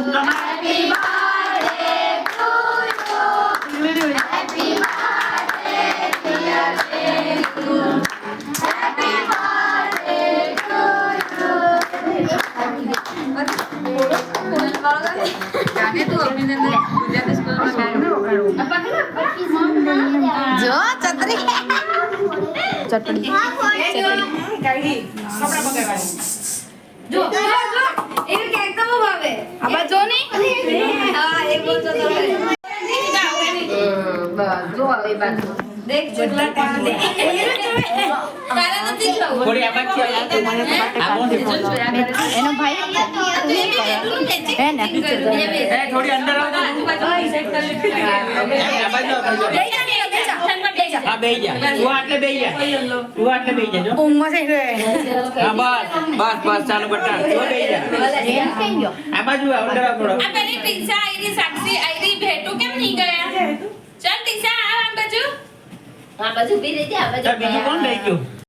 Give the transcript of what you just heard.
જો ચતરી ચટણી જો એ કેક તો ભાવે આબા જો ની હા એ બોલતો તો બસ જો હવે બાજુ દેખ જેટલા ટાઈમ દે તારે નથી ખાવું થોડી આ બાકી આ કોણ છે એનો ભાઈ હે ને એ થોડી અંદર આવ સેટ કરી આ બાજુ હા બેહી જા તું આટલે બેહી જા જો ઊંઘમાં થઈ ગયો હા બસ ચાલુ બટા તું બેહી જા એમ થઈ ગયો આ બાજુ અંદર આવ થોડો આ પેલી પિઝા આઈરી સાક્ષી આઈરી ભેટુ કેમ નહીં ગયા ચાલ પિઝા આ બાજુ આ બાજુ બી રહી જા આ બાજુ બીજું કોણ લઈ ગયું